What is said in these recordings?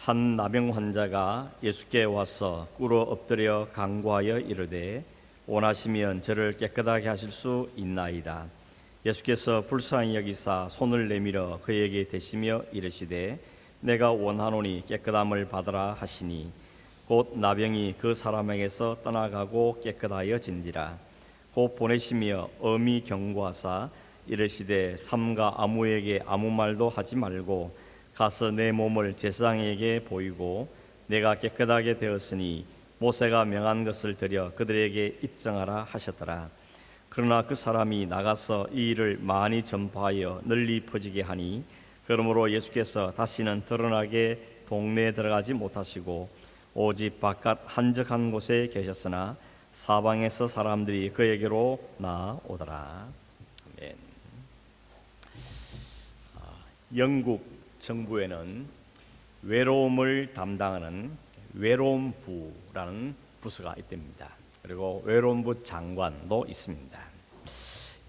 한 나병 환자가 예수께 와서 꿇어 엎드려 간구하여 이르되 원하시면 저를 깨끗하게 하실 수 있나이다. 예수께서 불쌍히 여기사 손을 내밀어 그에게 대시며 이르시되 내가 원하노니 깨끗함을 받으라 하시니 곧 나병이 그 사람에게서 떠나가고 깨끗하여진지라. 곧 보내시며 엄히 경고하사 이르시되 삼가 아무에게 아무 말도 하지 말고 가서 내 몸을 제사장에게 보이고 내가 깨끗하게 되었으니 모세가 명한 것을 드려 그들에게 입증하라 하셨더라. 그러나 그 사람이 나가서 이 일을 많이 전파하여 널리 퍼지게 하니 그러므로 예수께서 다시는 드러나게 동네에 들어가지 못하시고 오직 바깥 한적한 곳에 계셨으나 사방에서 사람들이 그에게로 나오더라. 아멘. 영국 정부에는 외로움을 담당하는 외로움부라는 부서가 있답니다. 그리고 외로움부 장관도 있습니다.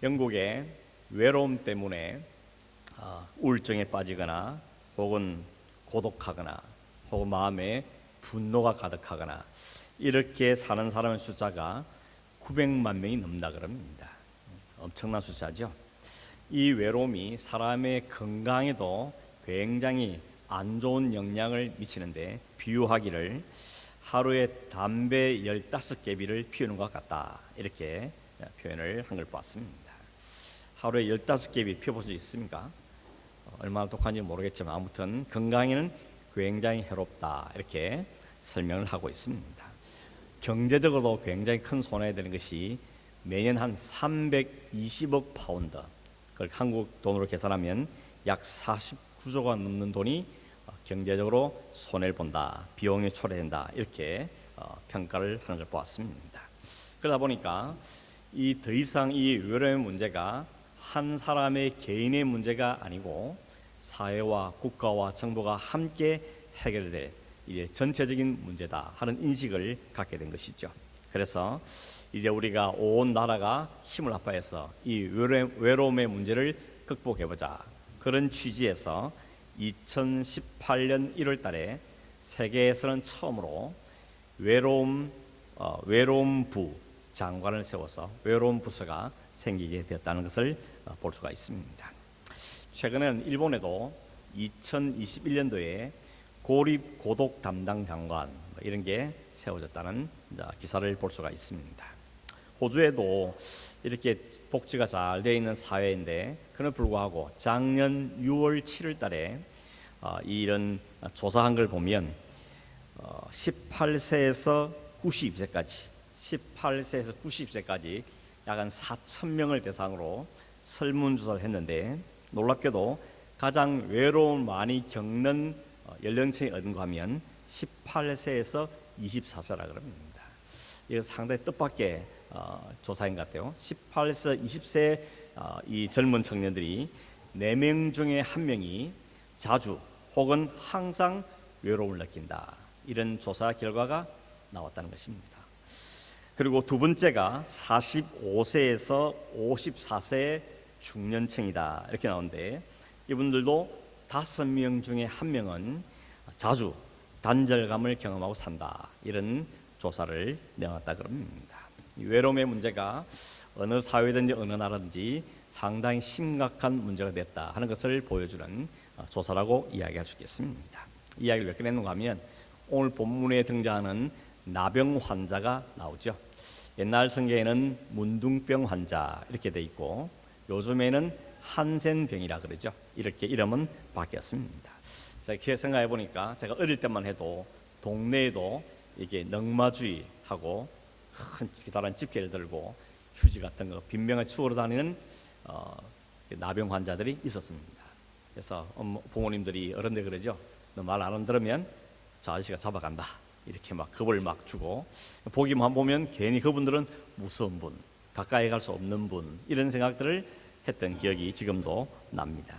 영국의 외로움 때문에 우울증에 빠지거나 혹은 고독하거나 혹은 마음에 분노가 가득하거나 이렇게 사는 사람의 숫자가 900만 명이 넘는다 그럽니다. 엄청난 숫자죠. 이 외로움이 사람의 건강에도 굉장히 안 좋은 영향을 미치는데 비유하기를 하루에 담배 15개비를 피우는 것 같다 이렇게 표현을 한 걸 보았습니다. 하루에 15개비 피워본 적 있습니까? 얼마나 독한지 모르겠지만 아무튼 건강에는 굉장히 해롭다 이렇게 설명을 하고 있습니다. 경제적으로도 굉장히 큰 손해가 되는 것이 매년 한 320억 파운드, 그걸 한국 돈으로 계산하면 약 49조가 넘는 돈이 경제적으로 손해를 본다, 비용이 초래된다 이렇게 평가를 하는 걸 보았습니다. 그러다 보니까 더 이상 이 외로움의 문제가 한 사람의 개인의 문제가 아니고 사회와 국가와 정부가 함께 해결될 전체적인 문제다 하는 인식을 갖게 된 것이죠. 그래서 이제 우리가 온 나라가 힘을 합해서 이 외로움의 문제를 극복해보자, 그런 취지에서 2018년 1월 달에 세계에서는 처음으로 외로움부 장관을 세워서 외로움 부서가 생기게 되었다는 것을 볼 수가 있습니다. 최근에는 일본에도 2021년도에 고립 고독 담당 장관 이런 게 세워졌다는 기사를 볼 수가 있습니다. 호주에도 이렇게 복지가 잘 되어 있는 사회인데 그럼에도 불구하고 작년 6월 7월 달에 이런 조사한 걸 보면 18세에서 90세까지 약 한 4천 명을 대상으로 설문조사를 했는데 놀랍게도 가장 외로움을 많이 겪는 연령층이 어딘가 하면 18세에서 24세라 그럽니다. 이거 상당히 뜻밖의 조사인 것 같아요. 18세에서 20세 이 젊은 청년들이 4명 중에 1명이 자주 혹은 항상 외로움을 느낀다, 이런 조사 결과가 나왔다는 것입니다. 그리고 두 번째가 45세에서 54세 중년층이다 이렇게 나오는데 이분들도 5명 중에 1명은 자주 단절감을 경험하고 산다, 이런 조사를 내놨다 그럽니다. 외로움의 문제가 어느 사회든지 어느 나라든지 상당히 심각한 문제가 됐다 하는 것을 보여주는 조사라고 이야기할 수 있겠습니다. 이야기를 몇 개 했는가 하면 오늘 본문에 등장하는 나병 환자가 나오죠. 옛날 성경에는 문둥병 환자 이렇게 돼 있고 요즘에는 한센병이라 그러죠. 이렇게 이름은 바뀌었습니다. 제가 생각해 보니까 제가 어릴 때만 해도 동네에도 이게 넝마주의하고 큰 기다란 집게를 들고 휴지 같은 거 빈병을 추우러 다니는 나병 환자들이 있었습니다. 그래서 부모님들이 어른들 그러죠. 너 말 안 들으면 저 아저씨가 잡아간다, 이렇게 막 겁을 막 주고, 보기만 보면 괜히 그분들은 무서운 분, 가까이 갈 수 없는 분, 이런 생각들을 했던 기억이 지금도 납니다.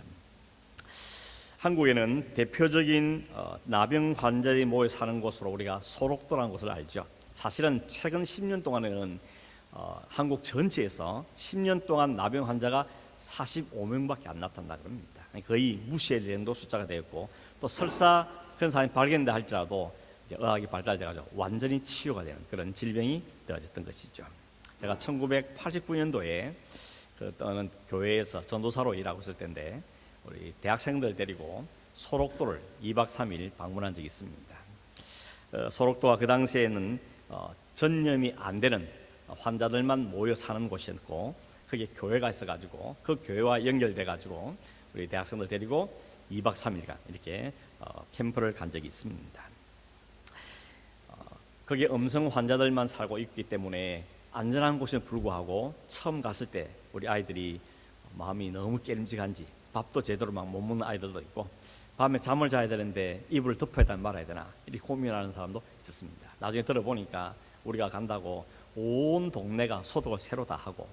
한국에는 대표적인 나병 환자들이 모여 사는 곳으로 우리가 소록도라는 곳을 알죠. 사실은 최근 10년 동안에는 한국 전체에서 10년 동안 나병 환자가 45명밖에 안 나타난다 그럽니다. 거의 무시할 정도 숫자가 되었고, 또 설사 그런 사람이 발견된다 할지라도 이제 의학이 발달돼가지고 완전히 치유가 되는 그런 질병이 되어졌던 것이죠. 제가 1989년도에 그 어느 교회에서 전도사로 일하고 있을 때인데 우리 대학생들 데리고 소록도를 2박 3일 방문한 적이 있습니다. 소록도가 그 당시에는 전염이 안 되는 환자들만 모여 사는 곳이었고 거기에 교회가 있어가지고 그 교회와 연결돼가지고 우리 대학생들 데리고 2박 3일간 이렇게 캠프를 간 적이 있습니다. 거기에 음성 환자들만 살고 있기 때문에 안전한 곳에도 불구하고 처음 갔을 때 우리 아이들이 마음이 너무 깨름직한지 밥도 제대로 막 못 먹는 아이들도 있고 밤에 잠을 자야 되는데 이불을 덮어야 되나 말아야 되나 이렇게 고민하는 사람도 있었습니다. 나중에 들어보니까 우리가 간다고 온 동네가 소독을 새로 다 하고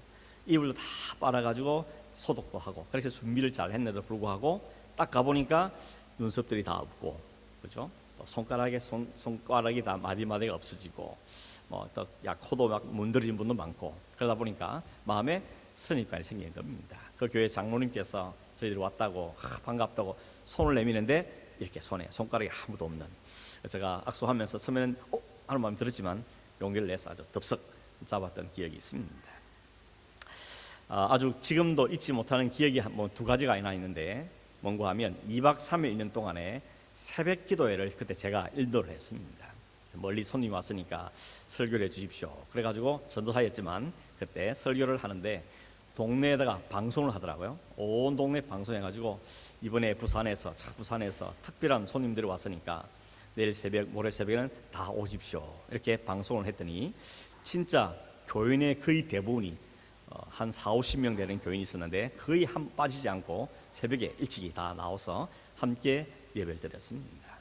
이불도 다 빨아가지고 소독도 하고 그래서 준비를 잘 했는데도 불구하고 딱 가보니까 눈썹들이 다 없고 그렇죠? 또 손가락이 다 마디마디가 없어지고 또 코도 막 문드러진 분도 많고 그러다 보니까 마음에 선입관이 생기는 겁니다. 그 교회 장로님께서 저희들이 왔다고 반갑다고 손을 내미는데 이렇게 손가락이 아무도 없는 제가 악수하면서 처음에는 하는 마음이 들었지만 용기를 내서 아주 덥석 잡았던 기억이 있습니다. 아주 지금도 잊지 못하는 기억이 두 가지가 있는데 뭔가 하면 2박 3일 있는 동안에 새벽 기도회를 그때 제가 인도를 했습니다. 멀리 손님이 왔으니까 설교를 해주십시오. 그래가지고 전도사였지만 그때 설교를 하는데 동네에다가 방송을 하더라고요. 온 동네 방송해가지고 이번에 부산에서 특별한 손님들이 왔으니까 내일 새벽 모레 새벽에는 다 오십시오 이렇게 방송을 했더니 진짜 교인의 거의 대부분이 한 40-50명 되는 교인이 있었는데 거의 한 빠지지 않고 새벽에 일찍이 다 나와서 함께 예배를 드렸습니다.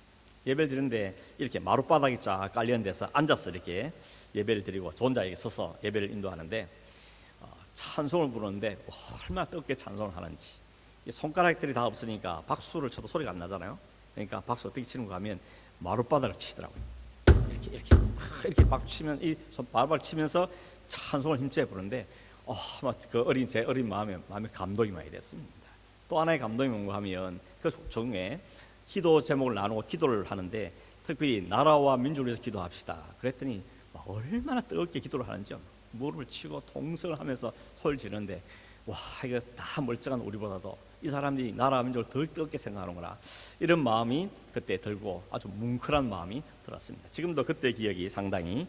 예배를 드리는데 이렇게 마룻바닥이 쫙 깔리는 데서 앉아서 이렇게 예배를 드리고 저 혼자 서서 예배를 인도하는데 찬송을 부르는데 얼마나 뜨겁게 찬송을 하는지 손가락들이 다 없으니까 박수를 쳐도 소리가 안 나잖아요. 그러니까 박수 어떻게 치는가 하면 마룻바닥을 치더라고요. 이렇게 박수 치면 이 손 발발 치면서 찬송을 힘차게 부르는데 그 제 어린 마음에 감동이 많이 됐습니다. 또 하나의 감동이 뭔가 하면 그 중에 기도 제목을 나누고 기도를 하는데 특별히 나라와 민족을 위해서 기도합시다. 그랬더니 얼마나 뜨겁게 기도를 하는지요. 무릎을 치고 통성을 하면서 소리를 지르는데 이거 다 멀쩡한 우리보다도 이 사람들이 나라와 민족을 더 뜨겁게 생각하는구나 이런 마음이 그때 들고 아주 뭉클한 마음이 들었습니다. 지금도 그때 기억이 상당히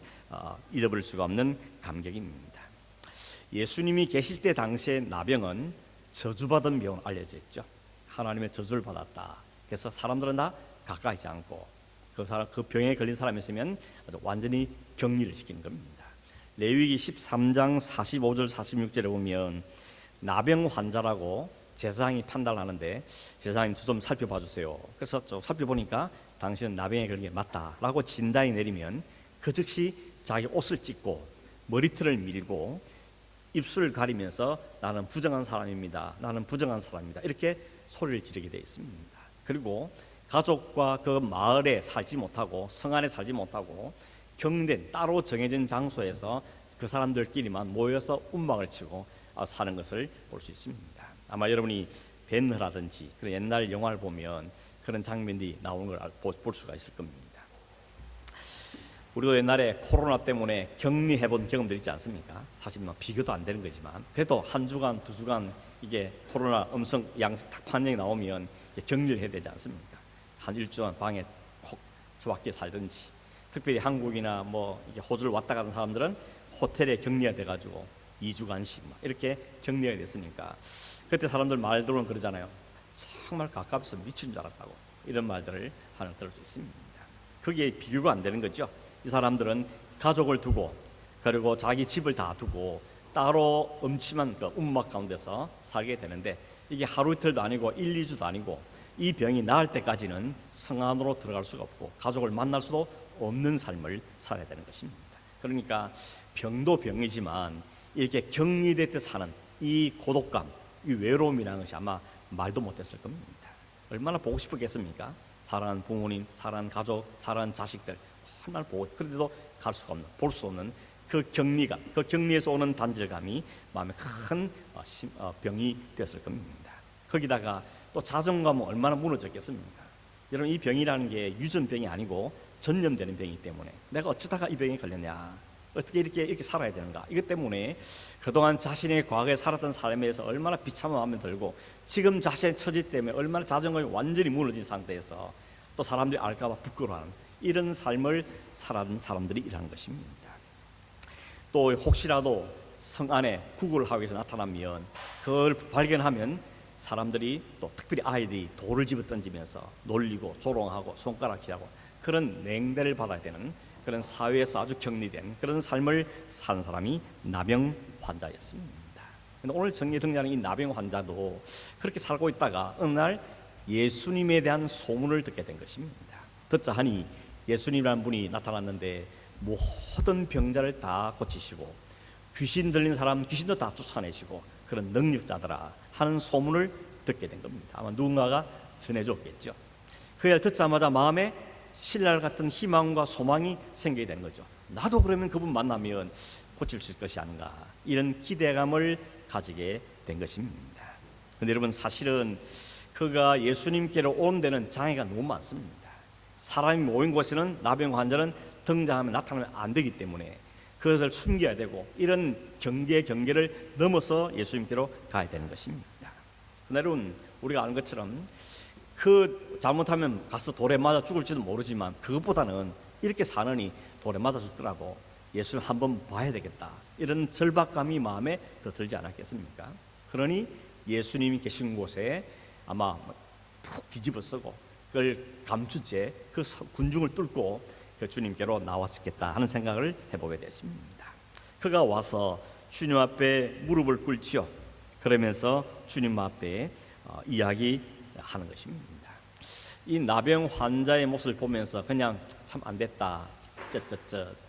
잊어버릴 수가 없는 감격입니다. 예수님이 계실 때 당시에 나병은 저주받은 병으로 알려져 있죠. 하나님의 저주를 받았다. 그래서 사람들은 다 가까이지 않고 그 병에 걸린 사람이 있으면 아주 완전히 격리를 시키는 겁니다. 레위기 13장 45절 46절에 보면 나병 환자라고 제사장이 판단하는데 제사장님 좀 살펴봐 주세요. 그래서 좀 살펴보니까 당신은 나병에 걸린 게 맞다라고 진단이 내리면 그 즉시 자기 옷을 찢고 머리털을 밀고 입술을 가리면서 나는 부정한 사람입니다. 나는 부정한 사람입니다. 이렇게 소리를 지르게 되어 있습니다. 그리고 가족과 그 마을에 살지 못하고 성 안에 살지 못하고 경된 따로 정해진 장소에서 그 사람들끼리만 모여서 움막을 치고 사는 것을 볼 수 있습니다. 아마 여러분이 벤허라든지 그런 옛날 영화를 보면 그런 장면들이 나오는 걸 볼 수가 있을 겁니다. 우리도 옛날에 코로나 때문에 격리해본 경험들 있지 않습니까? 사실 비교도 안 되는 거지만 그래도 한 주간 두 주간 이게 코로나 음성 양성 판정이 나오면 격리를 해야 되지 않습니까? 한 일주일 방에 콕 처박혀 살든지 특별히 한국이나 이게 호주를 왔다 가는 사람들은 호텔에 격리가 돼가지고 2주간씩 이렇게 격리가 됐으니까 그때 사람들 말들은 그러잖아요. 정말 가깝어서 미친 줄 알았다고 이런 말들을 하나 들을 수 있습니다. 그게 비교가 안 되는 거죠. 이 사람들은 가족을 두고 그리고 자기 집을 다 두고 따로 음침한 그 움막 가운데서 살게 되는데 이게 하루 이틀도 아니고 1-2주도 아니고 이 병이 나을 때까지는 성 안으로 들어갈 수가 없고 가족을 만날 수도 없는 삶을 살아야 되는 것입니다. 그러니까 병도 병이지만 이렇게 격리될 때 사는 이 고독감, 이 외로움이라는 것이 아마 말도 못했을 겁니다. 얼마나 보고 싶었겠습니까? 사랑하는 부모님, 사랑하는 가족, 사랑하는 자식들 하나를 보고 그런데도 갈 수가 없는, 볼 수 없는 그 격리감, 그 격리에서 오는 단절감이 마음에 큰 병이 되었을 겁니다. 거기다가 또 자존감은 얼마나 무너졌겠습니까? 여러분, 이 병이라는 게 유전병이 아니고 전염되는 병이기 때문에 내가 어쩌다가 이 병에 걸렸냐, 어떻게 이렇게 살아야 되는가, 이것 때문에 그동안 자신의 과거에 살았던 삶에서 얼마나 비참한 마음이 들고 지금 자신의 처지 때문에 얼마나 자존감이 완전히 무너진 상태에서 또 사람들이 알까봐 부끄러워하는 이런 삶을 살아온 사람들이라는 것입니다. 또 혹시라도 성 안에 구걸을 하기 위해서 나타나면 그걸 발견하면 사람들이 또 특별히 아이들이 돌을 집어 던지면서 놀리고 조롱하고 손가락질하고 그런 냉대를 받아야 되는 그런 사회에서 아주 격리된 그런 삶을 산 사람이 나병 환자였습니다. 그런데 오늘 정리에 등장하는 이 나병 환자도 그렇게 살고 있다가 어느 날 예수님에 대한 소문을 듣게 된 것입니다. 듣자 하니 예수님이라는 분이 나타났는데 모든 병자를 다 고치시고 귀신 들린 사람 귀신도 다 쫓아내시고 그런 능력자더라 하는 소문을 듣게 된 겁니다. 아마 누군가가 전해줬겠죠. 그 일 듣자마자 마음에 신랄 같은 희망과 소망이 생기게 된 거죠. 나도 그러면 그분 만나면 고칠 수 있을 것이 아닌가, 이런 기대감을 가지게 된 것입니다. 그런데 여러분, 사실은 그가 예수님께로 온 데는 장애가 너무 많습니다. 사람이 모인 곳에는 나병 환자는 등장하면 나타나면 안 되기 때문에 그것을 숨겨야 되고 이런 경계를 넘어서 예수님께로 가야 되는 것입니다. 여러분, 우리가 아는 것처럼 그 잘못하면 가서 돌에 맞아 죽을지도 모르지만 그것보다는 이렇게 사느니 돌에 맞아 죽더라도 예수님 한번 봐야 되겠다, 이런 절박감이 마음에 더 들지 않았겠습니까? 그러니 예수님이 계신 곳에 아마 푹 뒤집어 쓰고 그걸 감춘 채 그 군중을 뚫고 그 주님께로 나왔겠다 하는 생각을 해보게 됐습니다. 그가 와서 주님 앞에 무릎을 꿇지요. 그러면서 주님 앞에 이야기하는 것입니다. 이 나병 환자의 모습을 보면서 그냥 참 안 됐다,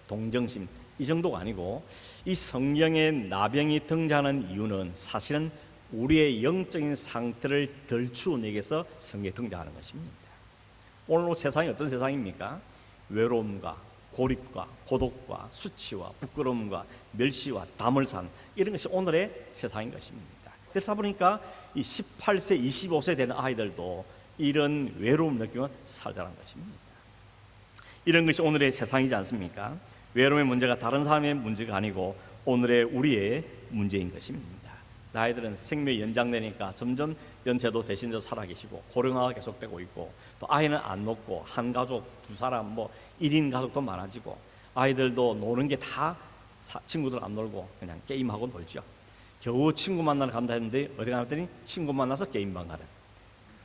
동정심, 이 정도가 아니고 이 성경에 나병이 등장하는 이유는 사실은 우리의 영적인 상태를 덜추어내기 위해서 성경에 등장하는 것입니다. 오늘 세상이 어떤 세상입니까? 외로움과 고립과 고독과 수치와 부끄러움과 멸시와 담을산, 이런 것이 오늘의 세상인 것입니다. 그렇다 보니까 이 18세, 25세 되는 아이들도 이런 외로움 느끼며 살자는 것입니다. 이런 것이 오늘의 세상이지 않습니까? 외로움의 문제가 다른 사람의 문제가 아니고 오늘의 우리의 문제인 것입니다. 아이들은 생명이 연장되니까 점점 연세도 대신해서 살아계시고 고령화가 계속되고 있고, 또 아이는 안 놓고 한 가족, 두 사람, 1인 가족도 많아지고, 아이들도 노는 게 다 친구들 안 놀고 그냥 게임하고 놀죠. 겨우 친구 만나러 간다 했는데 어디 가봤더니 친구 만나서 게임방 가는,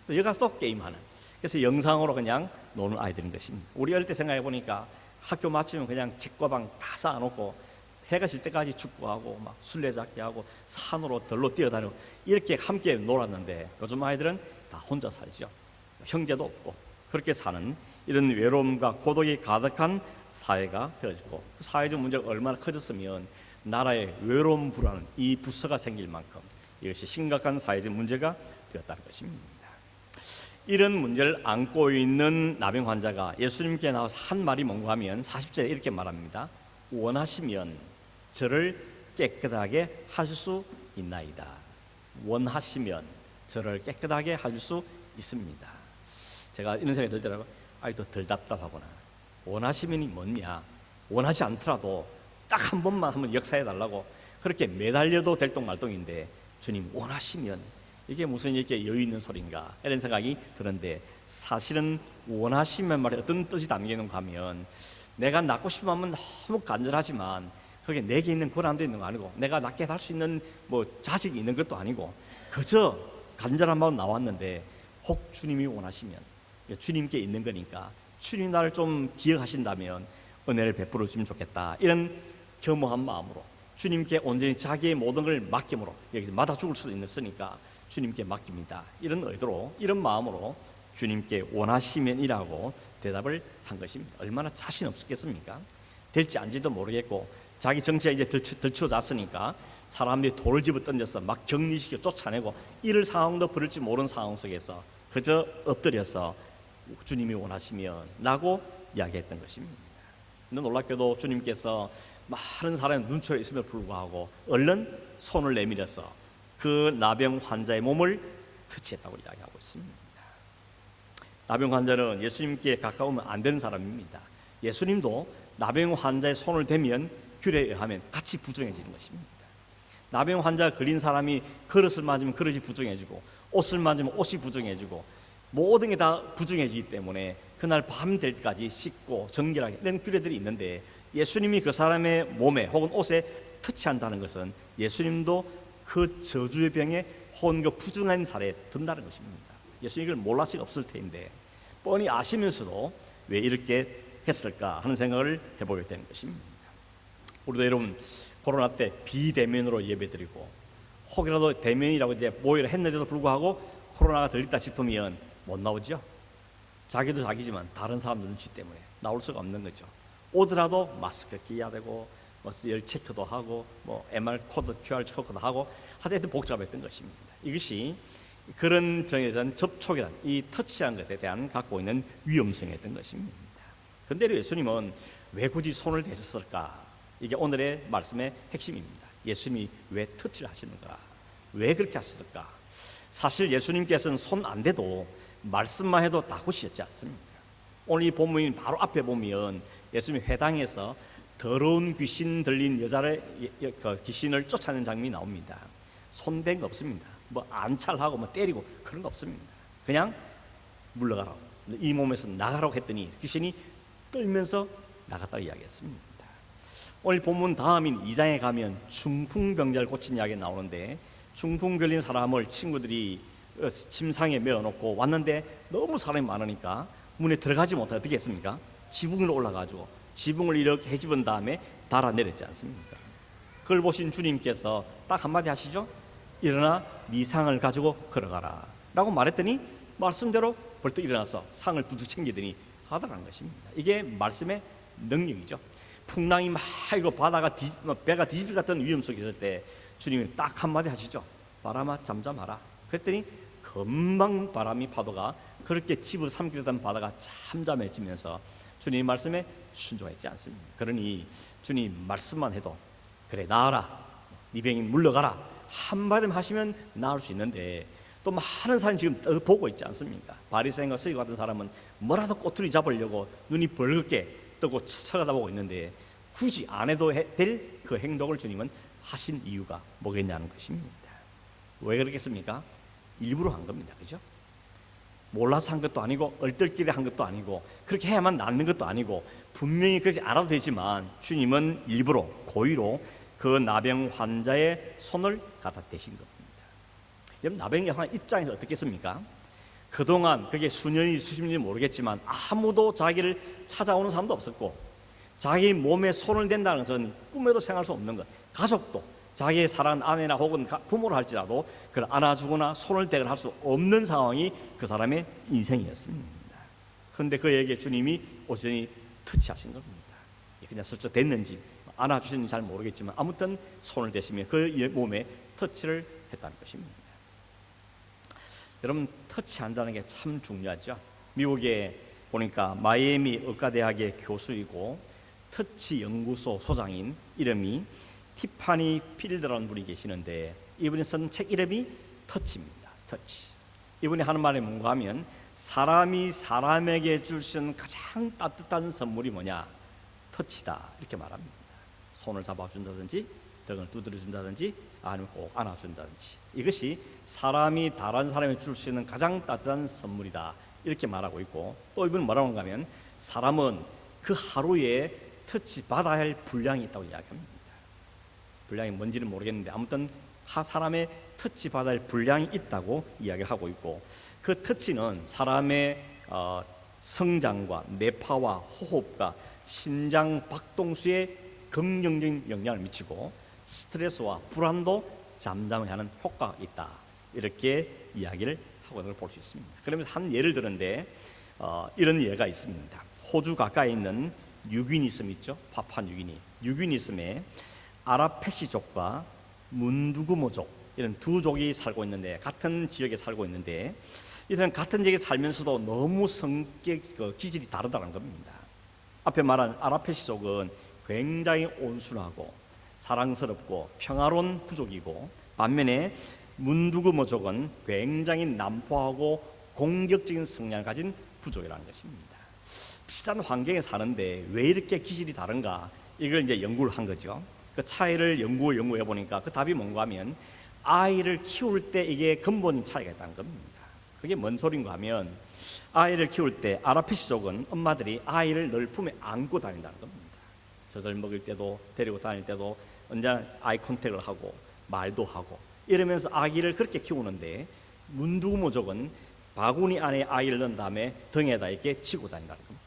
또 여기 가서 또 게임하는, 그래서 영상으로 그냥 노는 아이들인 것입니다. 우리 어릴 때 생각해 보니까 학교 마치면 그냥 책과방 다 쌓아놓고 해가 질 때까지 축구하고 막 술래잡기 하고 산으로 들로 뛰어다니고 이렇게 함께 놀았는데 요즘 아이들은 다 혼자 살죠. 형제도 없고 그렇게 사는 이런 외로움과 고독이 가득한 사회가 되어지고, 그 사회적 문제가 얼마나 커졌으면 나라의 외로움 불안, 이 부서가 생길 만큼 이것이 심각한 사회적 문제가 되었다는 것입니다. 이런 문제를 안고 있는 나병 환자가 예수님께 나와서 한 말이 뭔가 하면 40절에 이렇게 말합니다. 원하시면 저를 깨끗하게 하실 수 있나이다. 원하시면 저를 깨끗하게 하실 수 있습니다. 제가 이런 생각이 들더라고요. 또 덜 답답하구나. 원하시면이 뭐냐, 원하지 않더라도 딱 한 번만 한번 역사해 달라고 그렇게 매달려도 될 똥말똥인데 주님 원하시면, 이게 무슨 이렇게 여유 있는 소리인가, 이런 생각이 드는데, 사실은 원하시면 말에 어떤 뜻이 담기는가 하면 내가 낳고 싶으면 너무 간절하지만 그게 내게 있는 권한도 있는 거 아니고 내가 낳게 할 수 있는 자식이 있는 것도 아니고 그저 간절한 마음 나왔는데 혹 주님이 원하시면, 주님께 있는 거니까 주님 나를 좀 기억하신다면 은혜를 베풀어 주면 좋겠다, 이런 겸허한 마음으로 주님께 온전히 자기의 모든 걸 맡김으로, 여기서 맞아 죽을 수도 있으니까 주님께 맡깁니다, 이런 의도로, 이런 마음으로 주님께 원하시면이라고 대답을 한 것입니다. 얼마나 자신 없었겠습니까? 될지 안지도 모르겠고 자기 정치가 이제 들추어졌으니까 사람들이 돌을 집어 던져서 막 격리시켜 쫓아내고 이럴 상황도 벌일지 모르는 상황 속에서 그저 엎드려서 주님이 원하시면 라고 이야기했던 것입니다. 근데 놀랍게도 주님께서 많은 사람이 눈초에 있음에도 불구하고 얼른 손을 내밀어서 그 나병 환자의 몸을 터치했다고 이야기하고 있습니다. 나병 환자는 예수님께 가까우면 안 되는 사람입니다. 예수님도 나병 환자의 손을 대면 규례에 의하면 같이 부정해지는 것입니다. 나병 환자 걸린 사람이 그릇을 맞으면 그릇이 부정해지고 옷을 맞으면 옷이 부정해지고 모든 게 다 부정해지기 때문에 그날 밤 될 때까지 씻고 정결하게 이런 규례들이 있는데, 예수님이 그 사람의 몸에 혹은 옷에 터치한다는 것은 예수님도 그 저주의 병에 혹은 그 부정한 살에 든다는 것입니다. 예수님이 이걸 몰랄 수가 없을 테인데 뻔히 아시면서도 왜 이렇게 했을까 하는 생각을 해보게 되는 것입니다. 우리도 여러분 코로나 때 비대면으로 예배드리고 혹이라도 대면이라고 이제 모이라 했는데도 불구하고 코로나가 들렸다 싶으면 못 나오죠. 자기도 자기지만 다른 사람 눈치 때문에 나올 수가 없는 거죠. 오더라도 마스크 끼야 되고 열 체크도 하고 MR 코드, QR 코드도 하고 하여튼 복잡했던 것입니다. 이것이 그런 점에 대한 접촉이란 이 터치한 것에 대한 갖고 있는 위험성이었던 것입니다. 그런데 예수님은 왜 굳이 손을 대셨을까? 이게 오늘의 말씀의 핵심입니다. 예수님이 왜 터치를 하시는가? 왜 그렇게 하셨을까? 사실 예수님께서는 손 안 대도 말씀만 해도 다 고치셨지 않습니까? 오늘 이 본문 바로 앞에 보면 예수님이 회당에서 더러운 귀신 들린 여자를 귀신을 쫓아내는 장면이 나옵니다. 손댄 거 없습니다. 안찰하고 때리고 그런 거 없습니다. 그냥 물러가라고, 이 몸에서 나가라고 했더니 귀신이 떨면서 나갔다고 이야기했습니다. 오늘 본문 다음인 2장에 가면 중풍병자를 고친 이야기가 나오는데, 중풍 걸린 사람을 친구들이 침상에 메어놓고 왔는데 너무 사람이 많으니까 문에 들어가지 못하고 어떻게 했습니까? 지붕으로 올라가지고 지붕을 이렇게 헤집은 다음에 달아내렸지 않습니까? 그걸 보신 주님께서 딱 한마디 하시죠. 일어나 네 상을 가지고 걸어가라 라고 말했더니 말씀대로 벌떡 일어나서 상을 부득 챙기더니 가더라는 것입니다. 이게 말씀의 능력이죠. 풍랑이 막 이거 바다가 배가 뒤집힐 같은 위험 속에 있을 때 주님이 딱 한마디 하시죠. 바람아 잠잠하라. 그랬더니 금방 바람이 파도가 그렇게 집을 삼키던 바다가 잠잠해지면서 주님 말씀에 순종했지 않습니까? 그러니 주님 말씀만 해도 그래 나아라, 네 병인 물러가라 한마디만 하시면 나을 수 있는데, 또 많은 사람이 지금 보고 있지 않습니까? 바리새인과 서기관 같은 사람은 뭐라도 꼬투리 잡으려고 눈이 벌겋게 뜨고 쳐다보고 있는데 굳이 안 해도 될 그 행동을 주님은 하신 이유가 뭐겠냐는 것입니다. 왜 그렇겠습니까? 일부러 한 겁니다. 그죠? 몰라서 한 것도 아니고 얼떨결에 한 것도 아니고 그렇게 해야만 낫는 것도 아니고 분명히 그러지 않아도 되지만 주님은 일부러 고의로 그 나병 환자의 손을 갖다 대신 겁니다. 여러분, 나병 환자 입장에서 어떻겠습니까? 그동안 그게 수년이 수십 년이 모르겠지만 아무도 자기를 찾아오는 사람도 없었고, 자기 몸에 손을 댄다는 것은 꿈에도 생각할 수 없는 것, 가족도 자기의 사랑하는 아내나 혹은 부모를 할지라도 그걸 안아주거나 손을 대거나 할 수 없는 상황이 그 사람의 인생이었습니다. 그런데 그에게 주님이 오전히 터치하신 겁니다. 그냥 슬쩍 됐는지 안아주시는지 잘 모르겠지만 아무튼 손을 대시며 그 몸에 터치를 했다는 것입니다. 여러분, 터치한다는 게 참 중요하죠. 미국에 보니까 마이애미 의과대학의 교수이고 터치 연구소 소장인 이름이 티파니 필드라는 분이 계시는데, 이분이 쓴 책 이름이 터치입니다. 터치. 이분이 하는 말이 뭔가 하면 사람이 사람에게 줄 수 있는 가장 따뜻한 선물이 뭐냐? 터치다, 이렇게 말합니다. 손을 잡아준다든지 등을 두드려준다든지 아니면 꼭 안아준다든지, 이것이 사람이 다른 사람에게 줄 수 있는 가장 따뜻한 선물이다, 이렇게 말하고 있고, 또 이분은 뭐라고 하면 사람은 그 하루에 터치 받아야 할 분량이 있다고 이야기합니다. 분량이 뭔지는 모르겠는데 아무튼 사람의 터치 받아야 할 분량이 있다고 이야기하고 있고, 그 터치는 사람의 성장과 뇌파와 호흡과 신장 박동수에 긍정적인 영향을 미치고 스트레스와 불안도 잠잠하게 하는 효과가 있다, 이렇게 이야기를 하고 있는 걸 볼 수 있습니다. 그러면서 한 예를 들었는데 이런 예가 있습니다. 호주 가까이 있는 뉴기니섬 있죠. 파푸아뉴기니. 뉴기니섬에 아라페시족과 문두구모족, 이런 두 족이 살고 있는데, 같은 지역에 살고 있는데, 이들은 같은 지역에 살면서도 너무 성격 기질이 다르다는 겁니다. 앞에 말한 아라페시족은 굉장히 온순하고 사랑스럽고 평화로운 부족이고, 반면에 문두구모족은 굉장히 난포하고 공격적인 성향을 가진 부족이라는 것입니다. 비슷한 환경에 사는데 왜 이렇게 기질이 다른가? 이걸 이제 연구를 한 거죠. 그 차이를 연구해 보니까 그 답이 뭔가 하면 아이를 키울 때 이게 근본 차이가 있다는 겁니다. 그게 뭔 소린가 하면 아이를 키울 때 아랍피시족은 엄마들이 아이를 늘 품에 안고 다닌다는 겁니다. 젖을 먹일 때도 데리고 다닐 때도 언제나 아이 컨택을 하고 말도 하고 이러면서 아기를 그렇게 키우는데 문두부족은 바구니 안에 아이를 넣은 다음에 등에다 이렇게 지고 다닌다는 겁니다.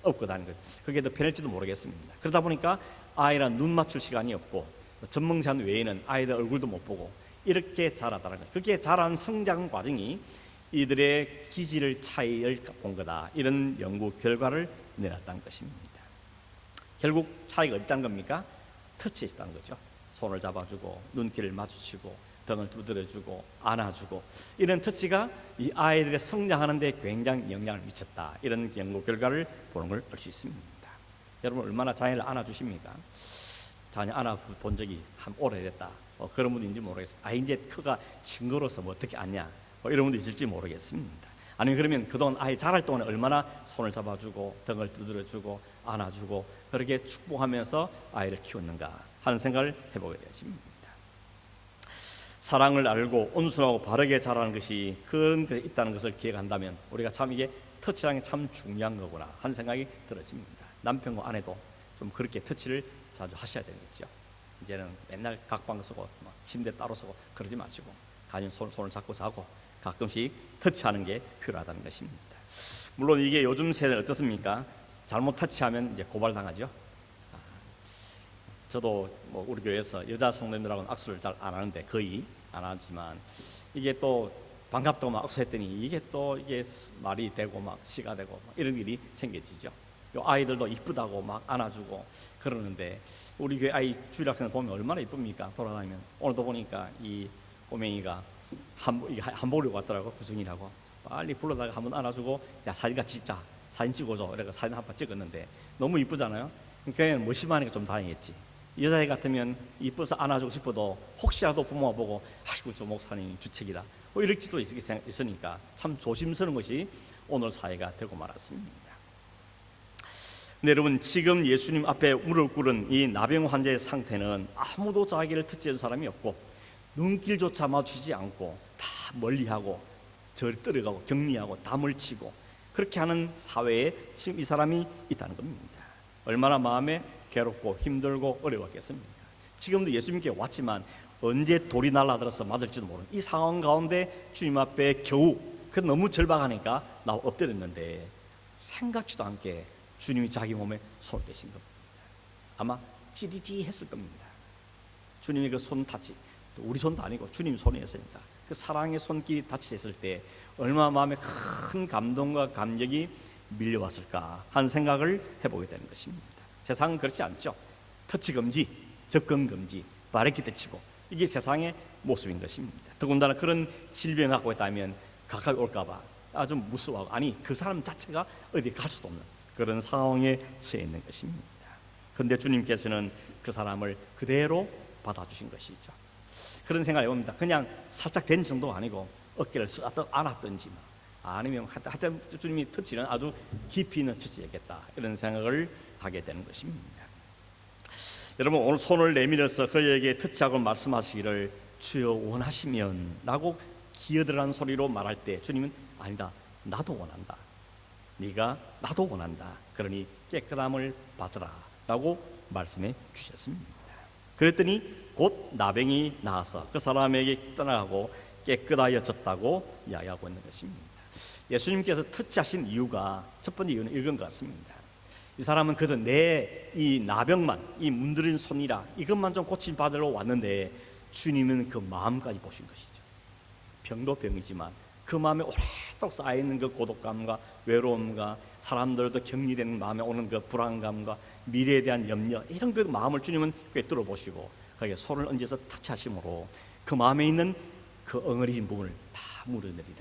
업고 다니는 거죠. 그게 더 편할지도 모르겠습니다. 그러다 보니까 아이랑 눈 맞출 시간이 없고 전문시간 외에는 아이들 얼굴도 못 보고 이렇게 자라다는 거예요. 그게 자란 성장 과정이 이들의 기질 차이를 본 거다. 이런 연구 결과를 내놨다는 것입니다. 결국 차이가 어디 있다는 겁니까? 터치에 있다는 거죠. 손을 잡아주고 눈길을 마주치고 등을 두드려주고 안아주고 이런 터치가 이 아이들의 성장하는 데 굉장히 영향을 미쳤다. 이런 연구 결과를 보는 걸 알 수 있습니다. 여러분 얼마나 자녀를 안아주십니까? 자녀 안아본 적이 한 오래됐다. 그런 분인지 모르겠습니다. 이제 크가 징그러워서 뭐 어떻게 안냐. 이런 분도 있을지 모르겠습니다. 아니면 그러면 그동안 아이 자랄 동안에 얼마나 손을 잡아주고 등을 두드려주고 안아주고 그렇게 축복하면서 아이를 키웠는가 하는 생각을 해보게 되었습니다. 사랑을 알고 온순하고 바르게 자라는 것이 그런 게 있다는 것을 기억한다면 우리가 참 이게 터치라는 게 참 중요한 거구나 하는 생각이 들어집니다. 남편과 아내도 좀 그렇게 터치를 자주 하셔야 되겠죠. 이제는 맨날 각방 쓰고 침대 따로 쓰고 그러지 마시고 가진 손을 잡고 자고 가끔씩 터치하는 게 필요하다는 것입니다. 물론 이게 요즘 세대는 어떻습니까? 잘못 터치하면 이제 고발당하죠. 저도 뭐 우리 교회에서 여자 성도님들하고는 악수를 잘 안 하는데 거의 안 하지만 이게 또 반갑다고 막 악수했더니 이게 또 이게 말이 되고 막 시가 되고 막 이런 일이 생겨지죠. 요 아이들도 이쁘다고 막 안아주고 그러는데 우리 교회 아이 주일학생을 보면 얼마나 이쁩니까? 돌아다니면 오늘도 보니까 이 꼬맹이가 한복을 입고 왔더라고. 구중이라고 빨리 불러다가 한번 안아주고 야 사진 같이 찍자 사진 찍어줘. 그래서 사진 한 번 찍었는데 너무 이쁘잖아요. 그러니까 멋있으니까 좀 다행이겠지. 여자애 같으면 이뻐서 안아주고 싶어도 혹시라도 부모가 보고 아이고 저 목사님 주책이다 이럴 수도 있으니까 참 조심스러운 것이 오늘 사회가 되고 말았습니다. 근데 여러분 지금 예수님 앞에 무릎 꿇은 이 나병 환자의 상태는 아무도 자기를 터치해준 사람이 없고 눈길조차 마주치지 않고 다 멀리하고 저리 떨어가고 격리하고 담을 치고 그렇게 하는 사회에 지금 이 사람이 있다는 겁니다. 얼마나 마음에 괴롭고 힘들고 어려웠겠습니까? 지금도 예수님께 왔지만 언제 돌이 날아들어서 맞을지도 모르는 이 상황 가운데 주님 앞에 겨우 너무 절박하니까 나 엎드렸는데 생각지도 않게 주님이 자기 몸에 손을 대신 겁니다. 아마 찌릿했을 겁니다. 주님이 그 손 타치 우리 손도 아니고 주님 손이 했으니까 그 사랑의 손길이 타치했을 때 얼마나 마음에 큰 감동과 감격이 밀려왔을까 하는 생각을 해보게 되는 것입니다. 세상은 그렇지 않죠. 터치 금지, 접근 금지, 바래키 터치고 이게 세상의 모습인 것입니다. 더군다나 그런 질병을 갖고 있다면 가까이 올까봐 아주 무서워하고 아니 그 사람 자체가 어디 갈 수도 없는 그런 상황에 처해 있는 것입니다. 그런데 주님께서는 그 사람을 그대로 받아주신 것이죠. 그런 생각을 해봅니다. 그냥 살짝 된 정도가 아니고 어깨를 안았든지 아니면 하여튼 주님이 터치는 아주 깊이 있는 터치겠다 이런 생각을 하게 되는 것입니다. 여러분 오늘 손을 내밀어서 그에게 터치하고 말씀하시기를 주여 원하시면 라고 기어들어가는 소리로 말할 때 주님은 아니다 나도 원한다 네가 나도 원한다 그러니 깨끗함을 받으라 라고 말씀해 주셨습니다. 그랬더니 곧 나병이 나아서 그 사람에게 떠나가고 깨끗하여졌다고 이야기하고 있는 것입니다. 예수님께서 터치하신 이유가 첫 번째 이유는 이건 것 같습니다. 이 사람은 그저 내 이 나병만 이 문드린 손이라 이것만 좀 고침 받으러 왔는데 주님은 그 마음까지 보신 것이죠. 병도 병이지만 그 마음에 오랫동안 쌓여있는 그 고독감과 외로움과 사람들도 격리되는 마음에 오는 그 불안감과 미래에 대한 염려 이런 그 마음을 주님은 꿰뚫어 보시고 거기에 손을 얹어서 터치하심으로 그 마음에 있는 그 엉어리진 부분을 다 물어내리는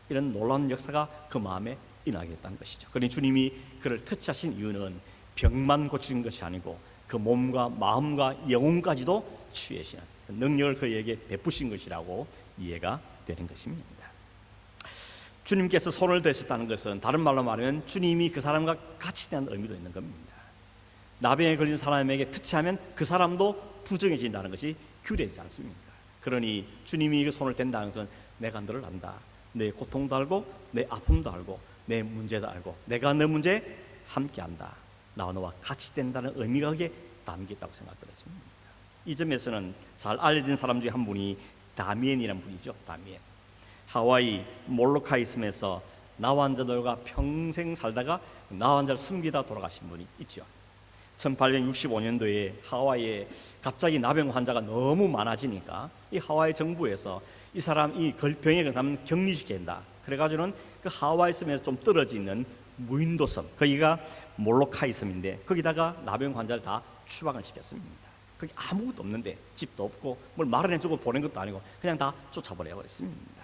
이런 놀라운 역사가 그 마음에 일어나겠다는 것이죠. 그러니 주님이 그를 터치하신 이유는 병만 고치는 것이 아니고 그 몸과 마음과 영혼까지도 치유하시는 능력을 그에게 베푸신 것이라고 이해가 되는 것입니다. 주님께서 손을 대셨다는 것은 다른 말로 말하면 주님이 그 사람과 같이 된다는 의미도 있는 겁니다. 나병에 걸린 사람에게 터치하면 그 사람도 부정해진다는 것이 규례이지 않습니까? 그러니 주님이 그 손을 댄다는 것은 내가 너를 안다. 내 고통도 알고 내 아픔도 알고 내 문제도 알고 내가 너 문제에 함께한다. 나와 너와 같이 된다는 의미가 거기에 담겨있다고 생각들었습니다. 이 점에서는 잘 알려진 사람 중에 한 분이 다미엔이라는 분이죠. 다미엔. 하와이 몰로카이 섬에서 나환자들과 평생 살다가 나환자를 섬기다 돌아가신 분이 있죠. 1865년도에 하와이에 갑자기 나병 환자가 너무 많아지니까 이 하와이 정부에서 이 사람 이 병에 걸린 사람 격리시켜야 된다. 그래가지고는 그 하와이 섬에서 좀 떨어져 있는 무인도 섬, 거기가 몰로카이 섬인데 거기다가 나병 환자를 다 추방을 시켰습니다. 거기 아무것도 없는데 집도 없고 뭘 마련해주고 보낸 것도 아니고 그냥 다 쫓아버려버렸습니다.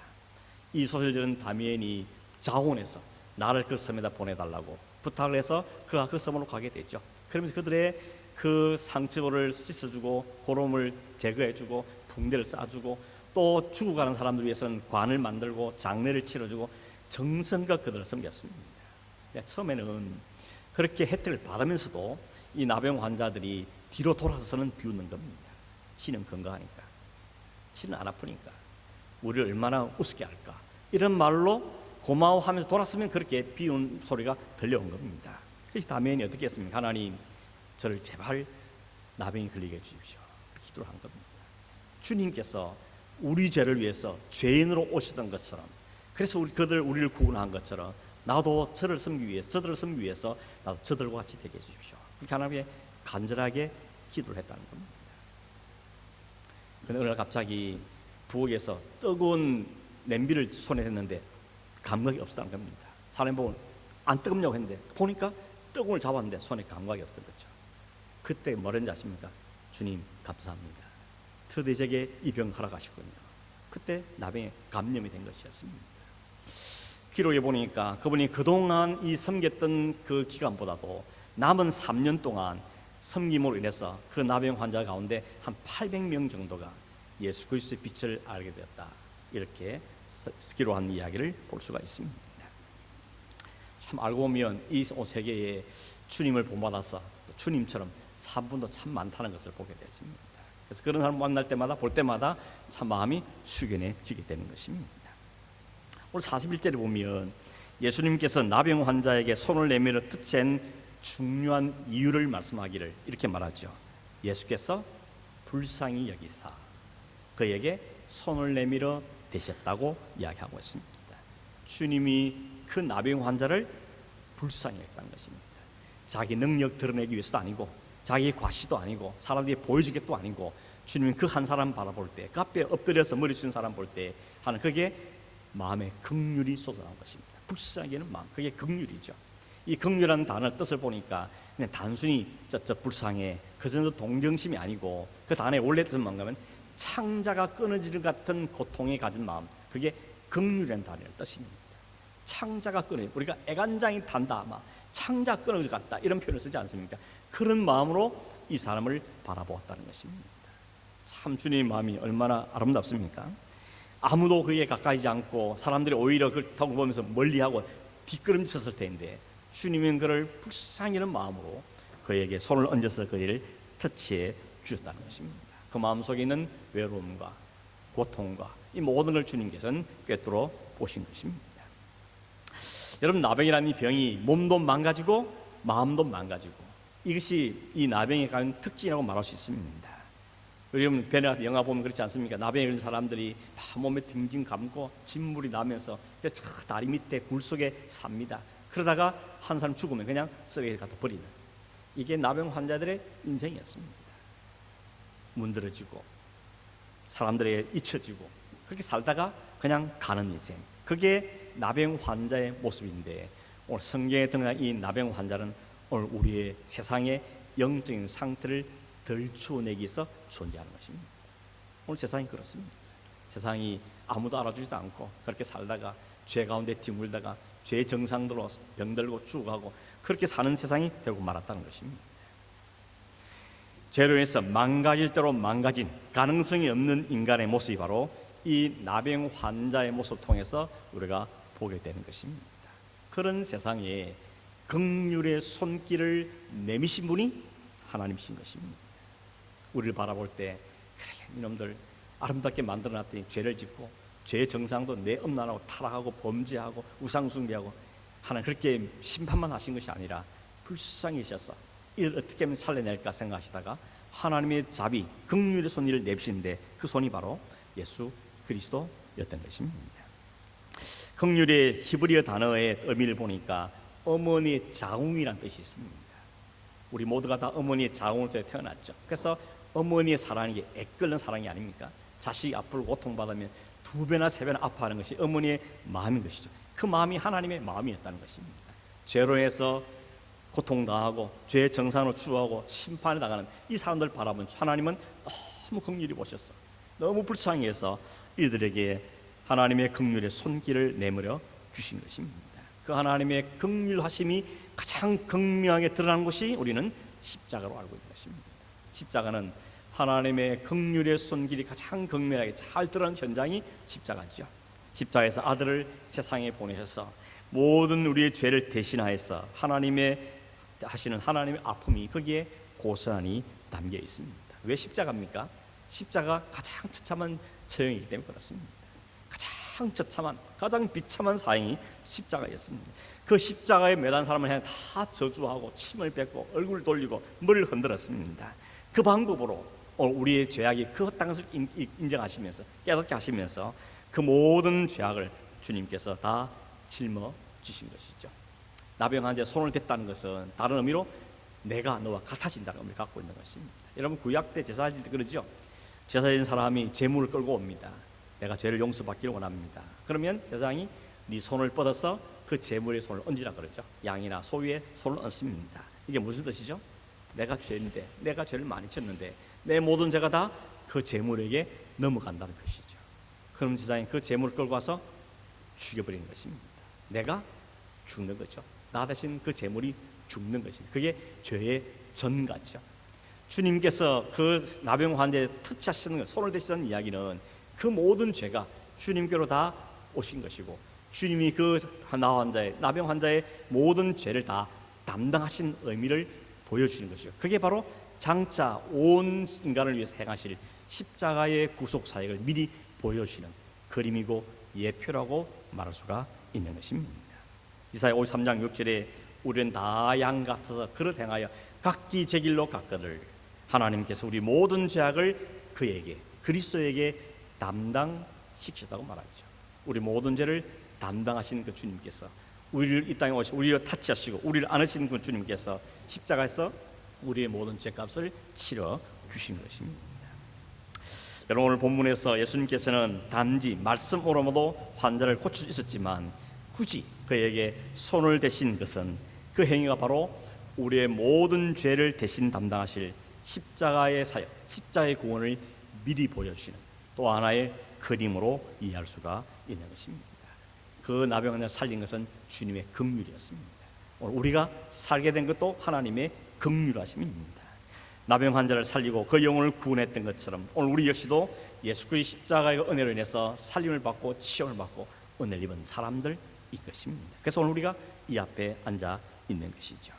이 소식을 들은 다미엔이 자원해서 나를 그 섬에다 보내달라고 부탁을 해서 그가 그 섬으로 가게 됐죠. 그러면서 그들의 그 상처를 씻어주고 고름을 제거해주고 붕대를 싸주고 또 죽어가는 사람들 위해서는 관을 만들고 장례를 치러주고 정성껏 그들을 섬겼습니다. 처음에는 그렇게 혜택을 받으면서도 이 나병 환자들이 뒤로 돌아서서는 비웃는 겁니다. 지는 건강하니까, 지는 안 아프니까 우리를 얼마나 우습게 할까, 이런 말로 고마워하면서 돌았으면 그렇게 비웃는 소리가 들려온 겁니다. 그래서 다미엔이 어떻게 했습니까? 하나님, 저를 제발 나병이 걸리게 해주십시오. 기도를 한 겁니다. 주님께서 우리 죄를 위해서 죄인으로 오시던 것처럼, 그래서 우리를 구원한 것처럼 나도 저들을 섬기기 위해서 나도 저들과 같이 되게 해주십시오. 그렇게 하나님께 간절하게 기도를 했다는 겁니다. 그런데 어느 날 갑자기 부엌에서 뜨거운 냄비를 손에 댔는데 감각이 없었다는 겁니다. 사람이 보고 안 뜨겁냐고 했는데 보니까 뜨거움을 잡았는데 손에 감각이 없던 거죠. 그때 뭐랬는지 아십니까? 주님 감사합니다. 드디어 제게 이 병 허락하시군요. 그때 나병에 감염이 된 것이었습니다. 기록에 보니까 그분이 그동안 이 섬겼던 그 기간보다도 남은 3년 동안 섬김으로 인해서 그 나병 환자 가운데 한 800명 정도가 예수 그리스도의 빛을 알게 되었다. 이렇게 기록한 이야기를 볼 수가 있습니다. 참 알고 보면 이 세계에 주님을 본받아서 주님처럼 산분도 참 많다는 것을 보게 되었습니다. 그래서 그런 사람 만날 때마다 볼 때마다 참 마음이 숙연해지게 되는 것입니다. 오늘 41절에 보면 예수님께서 나병 환자에게 손을 내밀어 뜻한 중요한 이유를 말씀하기를 이렇게 말하죠. 예수께서 불쌍히 여기사 그에게 손을 내밀어 대셨다고 이야기하고 있습니다. 주님이 그 나병 환자를 불쌍히 했다는 것입니다. 자기 능력 드러내기 위해서도 아니고 자기 과시도 아니고 사람들이 보여주겠도 아니고 주님이 그 한 사람 바라볼 때 그 앞에 엎드려서 머리 숙인 사람 볼 때 하는 그게 마음의 긍휼이 쏟아나온 것입니다. 불쌍히 하는 마음, 그게 긍휼이죠. 이 긍휼이라는 단어의 뜻을 보니까 그냥 단순히 저 불쌍해 그 정도 동정심이 아니고 그 단어의 원래 뜻은 뭔가면 창자가 끊어지는 같은 고통에 가진 마음, 그게 긍휼이라는 단어의 뜻입니다. 창자가 끊어져, 우리가 애간장이 단다, 막 창자 끊어질 것 같다 이런 표현을 쓰지 않습니까? 그런 마음으로 이 사람을 바라보았다는 것입니다. 참 주님의 마음이 얼마나 아름답습니까? 아무도 그에게 가까이지 않고 사람들이 오히려 그걸 보면서 멀리하고 뒷걸음쳤을 텐데 주님은 그를 불쌍히 여는 마음으로 그에게 손을 얹어서 그를 터치해 주셨다는 것입니다. 그 마음속에 있는 외로움과 고통과 이 모든 걸 주님께서는 꿰뚫어 보신 것입니다. 여러분, 나병이라는 이 병이 몸도 망가지고 마음도 망가지고 이것이 이 나병에 관한 특징이라고 말할 수 있습니다. 여러분, 베네아 영화 보면 그렇지 않습니까? 나병에 걸린 사람들이 몸에 등진 감고 진물이 나면서 저 다리 밑에 굴 속에 삽니다. 그러다가 한 사람 죽으면 그냥 쓰레기에 갖다 버리는, 이게 나병 환자들의 인생이었습니다. 문드러지고 사람들에게 잊혀지고 그렇게 살다가 그냥 가는 인생, 그게 나병 환자의 모습인데 오늘 성경에 등장한 이 나병 환자는 오늘 우리의 세상의 영적인 상태를 덜추어내기 위해서 존재하는 것입니다. 오늘 세상이 그렇습니다. 세상이 아무도 알아주지도 않고 그렇게 살다가 죄 가운데 뒤물다가 죄 정상들로 병들고 죽어가고 그렇게 사는 세상이 되고 말았다는 것입니다. 죄로 인해서 망가질 대로 망가진 가능성이 없는 인간의 모습이 바로 이 나병 환자의 모습을 통해서 우리가 보게 되는 것입니다. 그런 세상에 긍휼의 손길을 내미신 분이 하나님이신 것입니다. 우리를 바라볼 때 그래, 이놈들 아름답게 만들어놨더니 죄를 짓고 죄의 정상도 내 음란하고 타락하고 범죄하고 우상숭배하고, 하나님 그렇게 심판만 하신 것이 아니라 불쌍히셔서 이를 어떻게 하면 살려낼까 생각하시다가 하나님의 자비, 긍휼의 손을 내비시는데 그 손이 바로 예수 그리스도였던 것입니다. 긍휼의 히브리어 단어의 의미를 보니까 어머니의 자웅이라는 뜻이 있습니다. 우리 모두가 다 어머니의 자웅을 통해 태어났죠. 그래서 어머니의 사랑이 게 애끓는 사랑이 아닙니까? 자식이 아프고 고통받으면 2배나 3배나 아파하는 것이 어머니의 마음인 것이죠. 그 마음이 하나님의 마음이었다는 것입니다. 죄로 해서 고통당하고 죄의 정상으로 추구하고 심판에 당하는 이 사람들 바라본 하나님은 너무 긍휼히 보셨어. 너무 불쌍히 해서 이들에게 하나님의 긍휼의 손길을 내밀어 주신 것입니다. 그 하나님의 긍휼하심이 가장 극명하게 드러나는 것이 우리는 십자가로 알고 있는 것입니다. 십자가는 하나님의 긍휼의 손길이 가장 극명하게 잘 드러나는 현장이 십자가죠. 십자가에서 아들을 세상에 보내셔서 모든 우리의 죄를 대신하여서 하시는 하나님의 아픔이 거기에 고스란히 담겨 있습니다. 왜 십자가입니까? 십자가 가장 처참한 처형이기 때문에 그렇습니다. 가장 처참한, 가장 비참한 사형이 십자가였습니다. 그 십자가에 매단 사람을 향해 다 저주하고 침을 뱉고 얼굴을 돌리고 머리를 흔들었습니다. 그 방법으로 우리의 죄악이 그 땅을 인정하시면서 깨닫게 하시면서 그 모든 죄악을 주님께서 다 짊어지신 것이죠. 나병 환자에 손을 댔다는 것은 다른 의미로 내가 너와 같아진다는 의미를 갖고 있는 것입니다. 여러분 구약 때 제사 지을 때 그러죠. 제사 지은 사람이 제물을 끌고 옵니다. 내가 죄를 용서받기를 원합니다. 그러면 제사장이 네 손을 뻗어서 그 제물의 손을 얹으라 그러죠. 양이나 소위에 손을 얹습니다. 이게 무슨 뜻이죠? 내가 죄인데, 내가 죄를 많이 졌는데 내 모든 죄가 다 그 제물에게 넘어간다는 것이죠. 그럼 제사장이 그 제물을 끌고 와서 죽여버리는 것입니다. 내가 죽는 거죠. 나 대신 그 제물이 죽는 것입니다. 그게 죄의 전가죠. 주님께서 그 나병 환자의 터치하시는 것, 손을 대시는 이야기는 그 모든 죄가 주님께로 다 오신 것이고, 주님이 그 나병 환자의 모든 죄를 다 담당하신 의미를 보여주는 것이죠. 그게 바로 장차 온 인간을 위해서 행하실 십자가의 구속 사역을 미리 보여주시는 그림이고 예표라고 말할 수가 있는 것입니다. 이사야 53장 6절에 우리는 다 양 같아서 그릇 행하여 각기 제 길로 갔거늘 하나님께서 우리 모든 죄악을 그에게, 그리스도에게 담당시키셨다고 말하죠. 우리 모든 죄를 담당하신 그 주님께서 우리를 이 땅에 오시고 우리를 타치하시고 우리를 안으신 그 주님께서 십자가에서 우리의 모든 죄값을 치러 주신 것입니다. 여러분 오늘 본문에서 예수님께서는 단지 말씀으로도 환자를 고칠 수 있었지만 굳이 그에게 손을 대신 것은 그 행위가 바로 우리의 모든 죄를 대신 담당하실 십자가의 사역, 십자가의 구원을 미리 보여주시는 또 하나의 그림으로 이해할 수가 있는 것입니다. 그 나병 환자를 살린 것은 주님의 긍휼이었습니다. 오늘 우리가 살게 된 것도 하나님의 긍휼하심입니다. 나병 환자를 살리고 그 영혼을 구원했던 것처럼 오늘 우리 역시도 예수 그리스도의 십자가의 은혜로 인해서 살림을 받고 치욕을 받고 은혜를 입은 사람들인 것입니다. 그래서 오늘 우리가 이 앞에 앉아 있는 것이죠.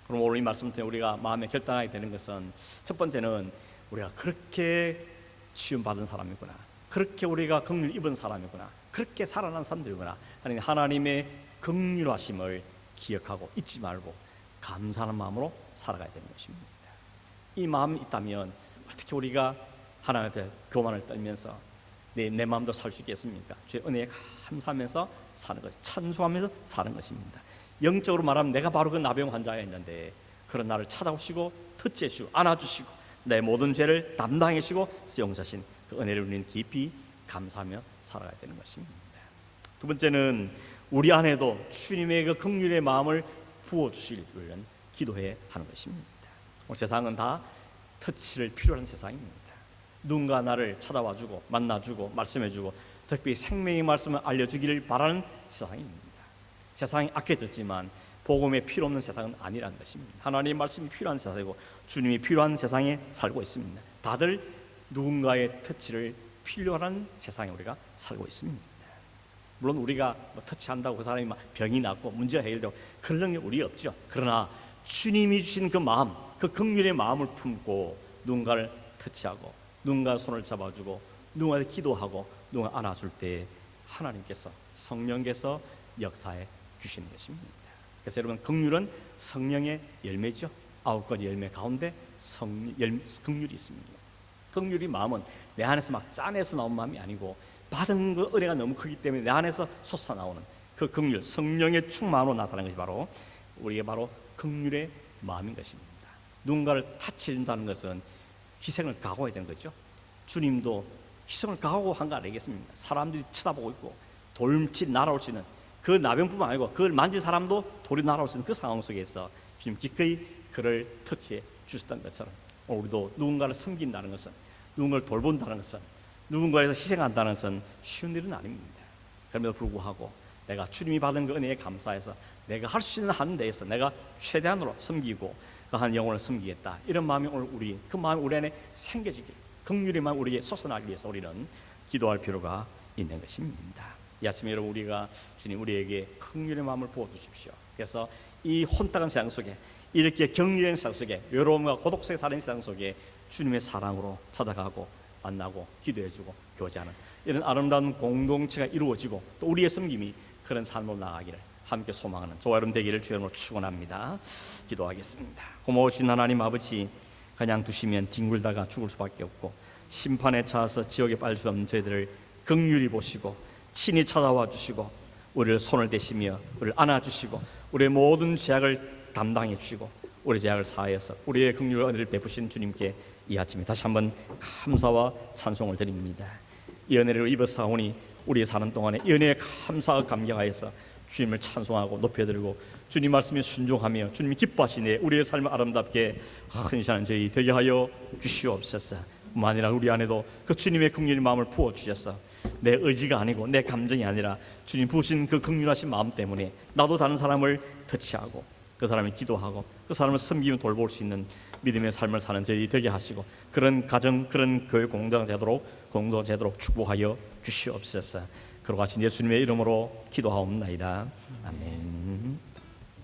그럼 오늘 이 말씀 때문에 우리가 마음에 결단하게 되는 것은 첫 번째는 우리가 그렇게 치유받은 사람이구나, 그렇게 우리가 긍휼 입은 사람이구나, 그렇게 살아난 사람들이구나 하는 하나님의 긍휼하심을 기억하고 잊지 말고 감사하는 마음으로 살아가야 되는 것입니다. 이 마음이 있다면 어떻게 우리가 하나님 앞에 교만을 떨면서 내 마음도 살 수 있겠습니까? 주의 은혜에 감사하면서 사는 것, 찬송하면서 사는 것입니다. 영적으로 말하면 내가 바로 그 나병 환자였는데 그런 나를 찾아오시고 터치해주시고 안아주시고 내 모든 죄를 담당해 주시고 용서하신 그 은혜를 우리는 깊이 감사하며 살아가야 되는 것입니다. 두 번째는 우리 안에도 주님의 그 긍휼의 마음을 부어주시기를 기도해야 하는 것입니다. 오늘 세상은 다 터치를 필요한 세상입니다. 누군가 나를 찾아와주고 만나주고 말씀해주고 특별히 생명의 말씀을 알려주기를 바라는 세상입니다. 세상이 악해졌지만 복음에 필요 없는 세상은 아니라는 것입니다. 하나님의 말씀이 필요한 세상이고 주님이 필요한 세상에 살고 있습니다. 다들 누군가의 터치를 필요한 세상에 우리가 살고 있습니다. 물론 우리가 뭐 터치한다고 그 사람이 막 병이 낫고 문제가 해결되고 그런 능력 우리 없죠. 그러나 주님이 주신 그 마음, 그 긍휼의 마음을 품고 누군가를 터치하고 누군가 손을 잡아주고 누군가한테 기도하고 누군가 안아줄 때 하나님께서 성령께서 역사해 주시는 것입니다. 그래서 여러분, 긍휼은 성령의 열매죠. 9가지 열매 가운데 긍휼이 있습니다. 긍휼이 마음은 내 안에서 막 짜내서 나온 마음이 아니고 받은 그 은혜가 너무 크기 때문에 내 안에서 솟아나오는 그 긍휼, 성령의 충만으로 나타나는 것이 바로 우리의 바로 긍휼의 마음인 것입니다. 누군가를 타치한다는 것은 희생을 각오해야 되는 거죠. 주님도 희생을 각오한 거 아니겠습니까? 사람들이 쳐다보고 있고 돌이 날아올 수 있는 그 나병뿐만 아니고 그걸 만진 사람도 돌이 날아올 수 있는 그 상황 속에서 주님 기꺼이 그를 터치해 주셨던 것처럼 우리도 누군가를 섬긴다는 것은, 누군가를 돌본다는 것은, 누군가에서 희생한다는 것은 쉬운 일은 아닙니다. 그럼에도 불구하고 내가 주님이 받은 그 은혜에 감사해서 내가 할 수 있는 한 데에서 내가 최대한으로 섬기고 그 한 영혼을 섬기겠다, 이런 마음이 오늘 그 마음이 우리 안에 생겨지길, 긍휼의 마음이 우리에게 솟아나기 위해서 우리는 기도할 필요가 있는 것입니다. 이 아침에 여러분, 우리가 주님 우리에게 긍휼의 마음을 부어주십시오. 그래서 이 혼탁한 세상 속에, 이렇게 격리된 세상 속에, 외로움과 고독 속에 사는 세상 속에 주님의 사랑으로 찾아가고 만나고 기도해주고 교제하는 이런 아름다운 공동체가 이루어지고 또 우리의 섬김이 그런 삶으로 나가기를 함께 소망하는 저와 여러분 되기를 주님으로 축원합니다. 기도하겠습니다. 고마우신 하나님 아버지, 그냥 두시면 뒹굴다가 죽을 수밖에 없고 심판에 차서 지옥에 빠질 수 없는 저희들을 긍휼히 보시고 친히 찾아와 주시고 우리를 손을 대시며 우리를 안아주시고 우리의 모든 죄악을 담당해 주시고 우리 죄악을 사하여서 우리의 긍휼과 은혜를 베푸신 주님께 이 아침에 다시 한번 감사와 찬송을 드립니다. 이 은혜를 입어사오니 우리 사는 동안에 이 은혜에 감사와 감격하여서 주님을 찬송하고 높여드리고 주님 말씀에 순종하며 주님이 기뻐하시네 우리의 삶을 아름답게 헌신하는 저희 되게 하여 주시옵소서. 만일 우리 안에도 그 주님의 긍휼의 마음을 부어주셔서 내 의지가 아니고 내 감정이 아니라 주님 부으신 그 긍휼하신 마음 때문에 나도 다른 사람을 터치하고 그 사람이 기도하고 그 사람을 섬기며 돌볼 수 있는 믿음의 삶을 사는 저희 되게 하시고 그런 가정, 그런 교회 공동체도록 축복하여 주시옵소서. 그러고 하신 예수님의 이름으로 기도하옵나이다. 아멘.